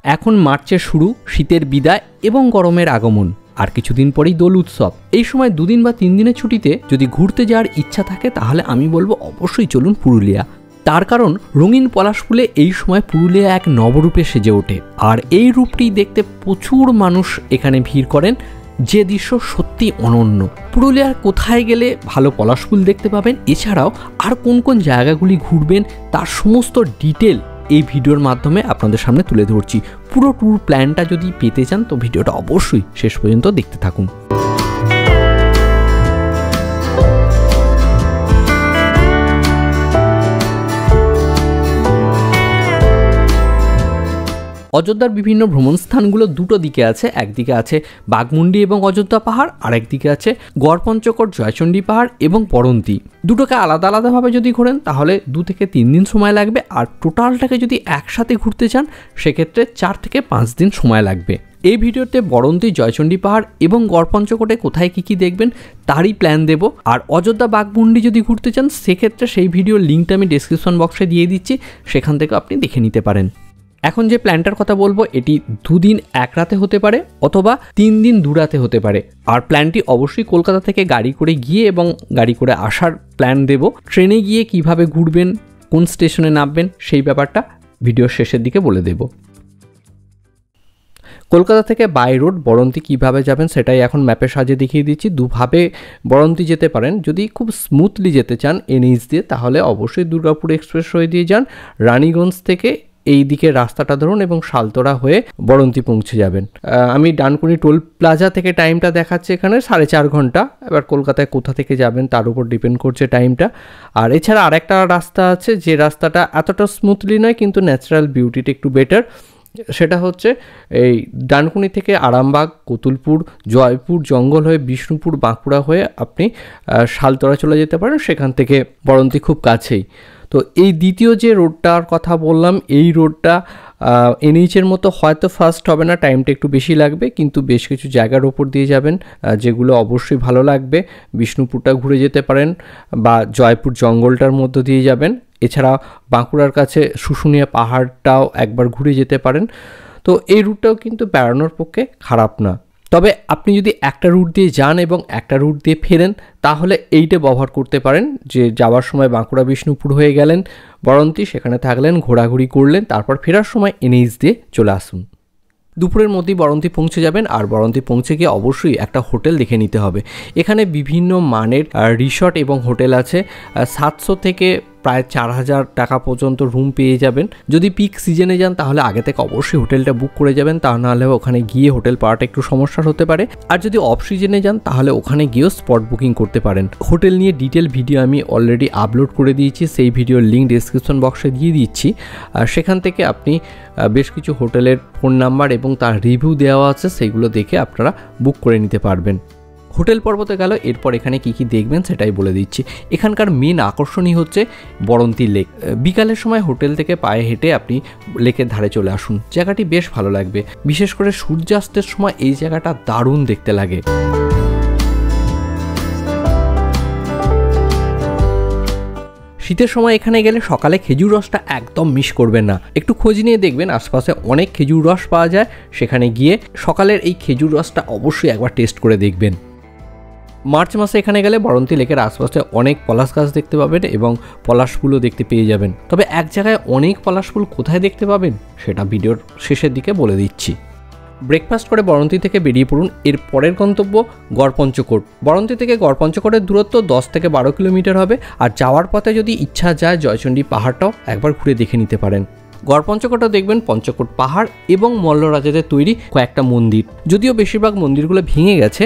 এখন মার্চের শুরু, শীতের বিদায় এবং গরমের আগমন, আর কিছুদিন পরেই দোল উৎসব। এই সময় 2 দিন বা 3 দিনের ছুটিতে যদি ঘুরতে যাওয়ার ইচ্ছা থাকে তাহলে আমি বলবো অবশ্যই চলুন পুরুলিয়া। তার কারণ রঙিন পলাশ ফুলে এই সময় পুরুলিয়া এক নবরূপে সেজে ওঠে, আর এই রূপটি দেখতে প্রচুর মানুষ এখানে ভিড় করেন, যে দৃশ্য সত্যি অনন্য। পুরুলিয়ার কোথায় গেলে ভালো পলাশ ফুল দেখতে পাবেন, এছাড়াও আর কোন কোন জায়গাগুলি ঘুরবেন তার সমস্ত ডিটেল এই ভিডিওর মাধ্যমে আপনাদের সামনে তুলে ধরছি। পুরো ট্যুর প্ল্যানটা যদি পেতে চান তো ভিডিওটা অবশ্যই শেষ পর্যন্ত দেখতে থাকুন। অযোধ্যার বিভিন্ন ভ্রমণ স্থানগুলো দুটো দিকে আছে, একদিকে আছে বাঘমুন্ডি এবং অযোধ্যা পাহাড়, আর একদিকে আছে গড়পঞ্চকোট, জয়চণ্ডী পাহাড় এবং বরন্তী। দুটোকে আলাদা আলাদাভাবে যদি ঘোরেন তাহলে 2 থেকে 3 দিন সময় লাগবে, আর টোটালটাকে যদি একসাথে ঘুরতে চান সেক্ষেত্রে 4 থেকে 5 দিন সময় লাগবে। এই ভিডিওতে বরন্তী, জয়চণ্ডী পাহাড় এবং গড়পঞ্চকোটে কোথায় কী দেখবেন তারই প্ল্যান দেব। আর অযোধ্যা বাঘমুন্ডি যদি ঘুরতে চান সেক্ষেত্রে সেই ভিডিওর লিঙ্কটা আমি ডেসক্রিপশন বক্সে দিয়ে দিচ্ছি, সেখান থেকে আপনি দেখে নিতে পারেন। এখন যে প্ল্যানটার কথা বলবো এটি 2 দিন 1 রাতে হতে পারে অথবা 3 দিন 2 রাতে হতে পারে। আর প্ল্যানটি অবশ্যই কলকাতা থেকে গাড়ি করে গিয়ে এবং গাড়ি করে আসার প্ল্যান দেব। ট্রেনে গিয়ে কিভাবে ঘুরবেন, কোন স্টেশনে নামবেন সেই ব্যাপারটা ভিডিওর শেষের দিকে বলে দেব। কলকাতা থেকে বাই রোড বরন্তী কীভাবে যাবেন সেটাই এখন ম্যাপের সাহায্যে দেখিয়ে দিচ্ছি। 2ভাবে বরন্তী যেতে পারেন। যদি খুব স্মুথলি যেতে চান NH দিয়ে তাহলে অবশ্যই দুর্গাপুর এক্সপ্রেসওয়ে দিয়ে যান। রানীগঞ্জ থেকে এই দিকে রাস্তাটা ধরুন এবং শালতোরা হয়ে বরন্তী পৌঁছে যাবেন। আমি ডানকুনি টোল প্লাজা থেকে টাইমটা দেখাচ্ছে এখানে 4.5 ঘন্টা। এবার কলকাতায় কোথা থেকে যাবেন তার উপর ডিপেন্ড করছে টাইমটা। আর এছাড়া আরেকটা রাস্তা আছে যে রাস্তাটা এতটা স্মুথলি নয় কিন্তু ন্যাচারাল বিউটিটা একটু বেটার। সেটা হচ্ছে এই ডানকুনি থেকে আরামবাগ, কতুলপুর, জয়পুর, জঙ্গল হয়ে বিষ্ণুপুর, বাঁকুড়া হয়ে আপনি শালতোরা চলে যেতে পারেন, সেখান থেকে বরন্তী খুব কাছেই। তো এই দ্বিতীয় যে রোডটার কথা বললাম এই রোডটা NH-এর মতো হয়তো ফাস্ট হবে না, টাইমটা একটু বেশি লাগবে, কিন্তু বেশ কিছু জায়গার ওপর দিয়ে যাবেন যেগুলো অবশ্যই ভালো লাগবে। বিষ্ণুপুরটা ঘুরে যেতে পারেন বা জয়পুর জঙ্গলটার মধ্য দিয়ে যাবেন। এছাড়া বাঁকুড়ার কাছে শুশুনিয়া পাহাড়টাও একবার ঘুরে যেতে পারেন। তো এই রুটটাও কিন্তু বেড়ানোর পক্ষে খারাপ না। তবে আপনি যদি একটা রুট দিয়ে যান এবং একটা রুট দিয়ে ফেরেন তাহলে এইটা ব্যবহার করতে পারেন যে যাওয়ার সময় বাঁকুড়া বিষ্ণুপুর হয়ে গেলেন বরন্তী, সেখানে থাকলেন, ঘোরাঘুরি করলেন, তারপর ফেরার সময় NH দিয়ে চলে আসুন। দুপুরের মধ্যেই বরন্তী পৌঁছে যাবেন, আর বরন্তী পৌঁছে গিয়ে অবশ্যই একটা হোটেল দেখে নিতে হবে। এখানে বিভিন্ন মানের রিসর্ট এবং হোটেল আছে। 700 থেকে প্রায় 4000 টাকা পর্যন্ত রুম পেয়ে যাবেন। যদি পিক সিজনে যান তাহলে আগে থেকে অবশ্যই হোটেলটা বুক করে যাবেন, তা নাহলে ওখানে গিয়ে হোটেল পাওয়াটা একটু সমস্যার হতে পারে। আর যদি অফ সিজনে যান তাহলে ওখানে গিয়েও স্পট বুকিং করতে পারেন। হোটেল নিয়ে ডিটেল ভিডিও আমি অলরেডি আপলোড করে দিয়েছি, সেই ভিডিওর লিঙ্ক ডেসক্রিপশন বক্সে দিয়ে দিচ্ছি। আর সেখান থেকে আপনি বেশ কিছু হোটেলের ফোন নাম্বার এবং তার রিভিউ দেওয়া আছে, সেইগুলো দেখে আপনারা বুক করে নিতে পারবেন। হোটেল পর্বতে গেল, এরপর এখানে কি কি দেখবেন সেটাই বলে দিচ্ছি। এখানকার মেন আকর্ষণই হচ্ছে বরন্তী লেক। বিকালের সময় হোটেল থেকে পায়ে হেঁটে আপনি লেকের ধারে চলে আসুন, জায়গাটি বেশ ভালো লাগবে। বিশেষ করে সূর্যাস্তের সময় এই জায়গাটা দারুণ দেখতে লাগে। শীতের সময় এখানে গেলে সকালে খেজুর রসটা একদম মিস করবেন না। একটু খোঁজ নিয়ে দেখবেন আশপাশে অনেক খেজুর রস পাওয়া যায়, সেখানে গিয়ে সকালের এই খেজুর রসটা অবশ্যই একবার টেস্ট করে দেখবেন। মার্চ মাসে এখানে গেলে বরন্তী লেকের আশপাশে অনেক পলাশ গাছ দেখতে পাবেন এবং পলাশ ফুলও দেখতে পেয়ে যাবেন। তবে এক জায়গায় অনেক পলাশ ফুল কোথায় দেখতে পাবেন সেটা ভিডিওর শেষের দিকে বলে দিচ্ছি। ব্রেকফাস্ট করে বরন্তী থেকে বেরিয়ে পড়ুন। এর পরের গন্তব্য গড়পঞ্চকোট। বরন্তী থেকে গড়পঞ্চকোটের দূরত্ব 10 থেকে 12 কিলোমিটার হবে। আর যাওয়ার পথে যদি ইচ্ছা যায় জয়চণ্ডী পাহাড়টাও একবার ঘুরে দেখে নিতে পারেন। গড়পঞ্চকোটও দেখবেন পঞ্চকোট পাহাড় এবং মল্লরাজাদের তৈরি কয়েকটা মন্দির। যদিও বেশিরভাগ মন্দিরগুলো ভেঙে গেছে।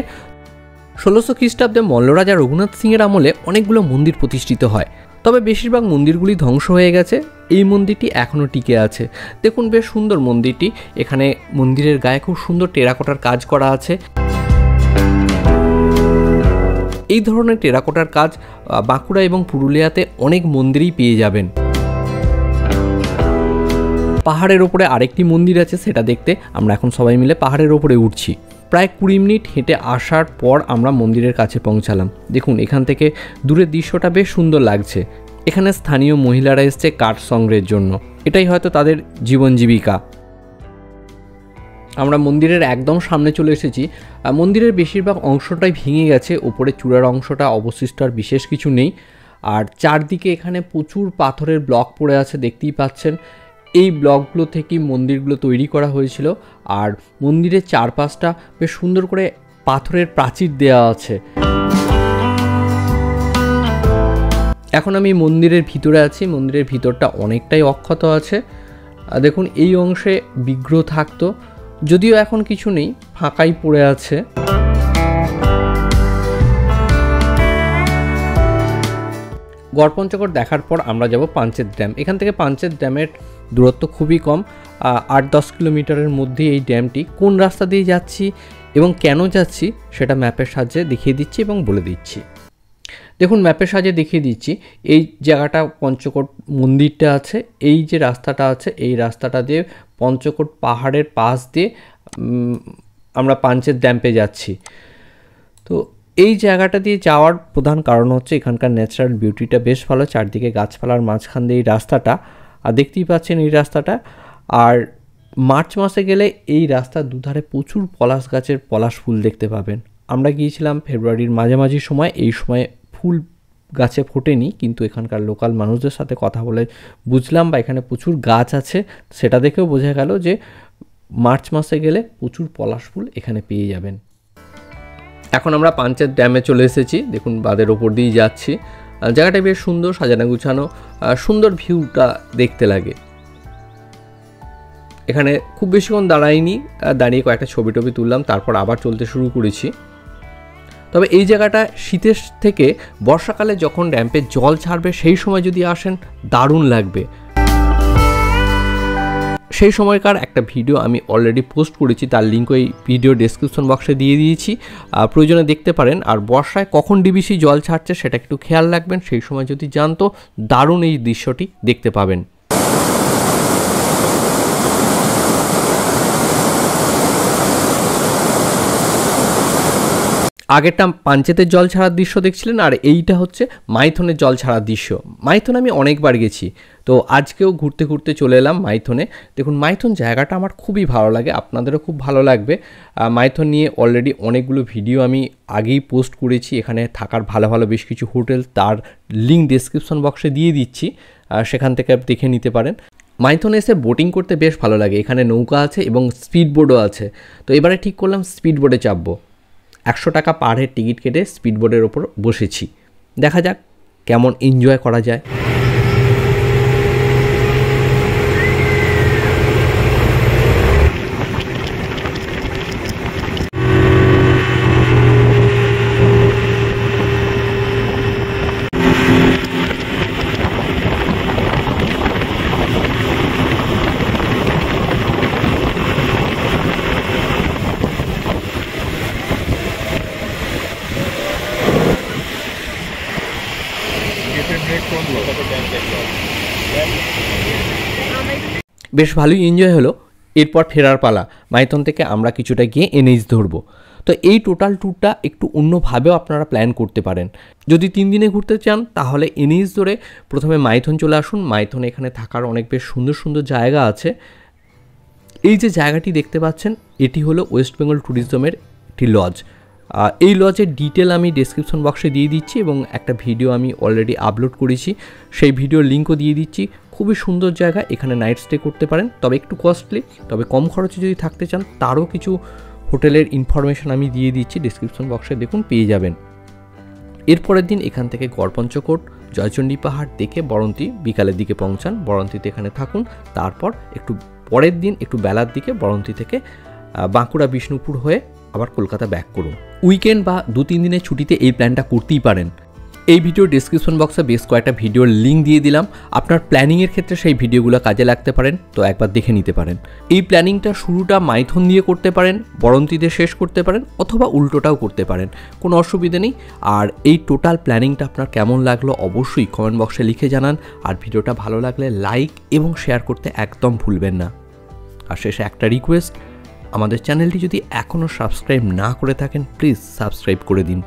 1600 খ্রিস্টাব্দে মল্লরাজা রঘুনাথ সিংয়ের আমলে অনেকগুলো মন্দির প্রতিষ্ঠিত হয়, তবে বেশিরভাগ মন্দিরগুলি ধ্বংস হয়ে গেছে। এই মন্দিরটি এখনও টিকে আছে। দেখুন বেশ সুন্দর মন্দিরটি। এখানে মন্দিরের গায়ে খুব সুন্দর টেরাকোটার কাজ করা আছে। এই ধরনের টেরাকোটার কাজ বাঁকুড়া এবং পুরুলিয়াতে অনেক মন্দিরেই পেয়ে যাবেন। পাহাড়ের ওপরে আরেকটি মন্দির আছে, সেটা দেখতে আমরা এখন সবাই মিলে পাহাড়ের ওপরে উঠছি। প্রায় 20 মিনিট হেঁটে আসার পর আমরা মন্দিরের কাছে পৌঁছালাম। দেখুন এখান থেকে দূরের দৃশ্যটা বেশ সুন্দর লাগছে। এখানে স্থানীয় মহিলারা এসছে কাঠ সংগ্রহের জন্য, এটাই হয়তো তাদের জীবন জীবিকা। আমরা মন্দিরের একদম সামনে চলে এসেছি। মন্দিরের বেশিরভাগ অংশটাই ভেঙে গেছে, ওপরে চূড়ার অংশটা অবশিষ্ট আর বিশেষ কিছু নেই। আর চারদিকে এখানে প্রচুর পাথরের ব্লক পড়ে আছে, দেখতেই পাচ্ছেন। এই ব্লকগুলো থেকেই মন্দিরগুলো তৈরি করা হয়েছিল। আর মন্দিরের চারপাশটা বেশ সুন্দর করে পাথরের প্রাচীর দেওয়া আছে। এখন আমি মন্দিরের ভিতরে আছি। মন্দিরের ভিতরটা অনেকটাই অক্ষত আছে। দেখুন এই অংশে বিগ্রহ থাকতো, যদিও এখন কিছু নেই, ফাঁকাই পড়ে আছে। গড়পঞ্চকোট দেখার পর আমরা যাব পাঞ্চেত ড্যাম। এখান থেকে পাঞ্চেত ড্যামের দূরত্ব খুবই কম, 8-10 কিলোমিটারের মধ্যে এই ড্যামটি। কোন রাস্তা দিয়ে যাচ্ছি এবং কেন যাচ্ছি সেটা ম্যাপের সাহায্যে দেখিয়ে দিচ্ছি এবং বলে দিচ্ছি। দেখুন ম্যাপের সাহায্যে দেখিয়ে দিচ্ছি। এই জায়গাটা পঞ্চকোট মন্দিরটা আছে, এই যে রাস্তাটা আছে এই রাস্তাটা দিয়ে পঞ্চকোট পাহাড়ের পাশ দিয়ে আমরা পাঞ্চেত ড্যামে যাচ্ছি। তো এই জায়গাটা দিয়ে যাওয়ার প্রধান কারণ হচ্ছে এখানকার ন্যাচারাল বিউটিটা বেশ ভালো, চারদিকে গাছপালার মাঝখান দিয়ে এই রাস্তাটা, আর দেখতেই পাচ্ছেন এই রাস্তাটা। আর মার্চ মাসে গেলে এই রাস্তার দুধারে প্রচুর পলাশ গাছের পলাশ ফুল দেখতে পাবেন। আমরা গিয়েছিলাম ফেব্রুয়ারির মাঝামাঝি সময়, এই সময় ফুল গাছে ফোটেনি, কিন্তু এখানকার লোকাল মানুষদের সাথে কথা বলে বুঝলাম বা এখানে প্রচুর গাছ আছে, সেটা দেখেও বোঝা গেল যে মার্চ মাসে গেলে প্রচুর পলাশ ফুল এখানে পেয়ে যাবেন। এখন আমরা পাঞ্চেত ড্যামে চলে এসেছি। দেখুন বাঁধের ওপর দিয়ে যাচ্ছি। জায়গাটা বেশ সুন্দর, সাজানো গুছানো, সুন্দর ভিউটা দেখতে লাগে। এখানে খুব বেশিক্ষণ দাঁড়াইনি, দাঁড়িয়ে কয়েকটা ছবি টবি তুললাম, তারপর আবার চলতে শুরু করেছি। তবে এই জায়গাটা শীতের থেকে বর্ষাকালে যখন ড্যামে জল ছাড়বে সেই সময় যদি আসেন দারুণ লাগবে। সেই সময়কার একটা ভিডিও আমি অলরেডি পোস্ট করেছি, তার লিঙ্ক ওই ভিডিও ডেসক্রিপশন বক্সে দিয়ে দিয়েছি, প্রয়োজনে দেখতে পারেন। আর বর্ষায় কখন ডিবিসি জল ছাড়ছে সেটা একটু খেয়াল রাখবেন, সেই সময় যদি যান তো দারুণ এই দৃশ্যটি দেখতে পাবেন। আগেরটা পাঞ্চেতের জল ছাড়ার দৃশ্য দেখছিলেন, আর এইটা হচ্ছে মাইথনের জল ছাড়ার দৃশ্য। মাইথন আমি অনেকবার গেছি, তো আজকেও ঘুরতে ঘুরতে চলে এলাম মাইথনে। দেখুন মাইথন জায়গাটা আমার খুবই ভালো লাগে, আপনাদেরও খুব ভালো লাগবে। মাইথন নিয়ে অলরেডি অনেকগুলো ভিডিও আমি আগেই পোস্ট করেছি। এখানে থাকার ভালো ভালো বেশ কিছু হোটেল, তার লিঙ্ক ডেসক্রিপশন বক্সে দিয়ে দিচ্ছি, সেখান থেকে দেখে নিতে পারেন। মাইথনে এসে বোটিং করতে বেশ ভালো লাগে, এখানে নৌকা আছে এবং স্পিড বোটও আছে। তো এবারে ঠিক করলাম স্পিড বোটে চাপবো। 100 টাকা পার হেড টিকিট কেটে স্পিড বোটের ওপর বসেছি, দেখা যাক কেমন এনজয় করা যায়। বেশ ভালোই এনজয় হলো। এরপর ফেরার পালা। মাইথন থেকে আমরা কিছুটা গিয়ে এনএইচ ধরবো। তো এই টোটাল ট্যুরটা একটু অন্যভাবেও আপনারা প্ল্যান করতে পারেন। যদি 3 দিনে ঘুরতে চান তাহলে এনএইচ ধরে প্রথমে মাইথন চলে আসুন। মাইথন এখানে থাকার অনেক বেশ সুন্দর সুন্দর জায়গা আছে। এই যে জায়গাটি দেখতে পাচ্ছেন এটি হলো ওয়েস্ট বেঙ্গল ট্যুরিজমের একটি লজ। এই লজের ডিটেল আমি ডেসক্রিপশন বক্সে দিয়ে দিচ্ছি এবং একটা ভিডিও আমি অলরেডি আপলোড করেছি, সেই ভিডিওর লিঙ্কও দিয়ে দিচ্ছি। খুবই সুন্দর জায়গা, এখানে নাইট স্টে করতে পারেন, তবে একটু কস্টলি। তবে কম খরচে যদি থাকতে চান তারও কিছু হোটেলের ইনফরমেশান আমি দিয়ে দিচ্ছি, ডেসক্রিপশন বক্সে দেখুন পেয়ে যাবেন। এরপরের দিন এখান থেকে গড়পঞ্চকোট, জয়চণ্ডী পাহাড় দেখে বরন্তী বিকালের দিকে পৌঁছান। বরন্তীতে এখানে থাকুন, তারপর একটু পরের দিন একটু বেলার দিকে বরন্তী থেকে বাঁকুড়া বিষ্ণুপুর হয়ে আবার কলকাতা ব্যাক করুন। উইকেন্ড বা 2-3 দিনের ছুটিতে এই প্ল্যানটা করতেই পারেন। এই ভিডিও ডেসক্রিপশন বক্সে বেশ কয়েকটা ভিডিওর লিঙ্ক দিয়ে দিলাম, আপনার প্ল্যানিংয়ের ক্ষেত্রে সেই ভিডিওগুলো কাজে লাগতে পারেন, তো একবার দেখে নিতে পারেন। এই প্ল্যানিংটা শুরুটা মাইথন দিয়ে করতে পারেন, বরন্তীতে শেষ করতে পারেন, অথবা উল্টোটাও করতে পারেন, কোনো অসুবিধা নেই। আর এই টোটাল প্ল্যানিংটা আপনার কেমন লাগলো অবশ্যই কমেন্ট বক্সে লিখে জানান। আর ভিডিওটা ভালো লাগলে লাইক এবং শেয়ার করতে একদম ভুলবেন না। আর শেষে একটা রিকোয়েস্ট, আমাদের চ্যানেলটি যদি এখনও সাবস্ক্রাইব না করে থাকেন প্লিজ সাবস্ক্রাইব করে দিন।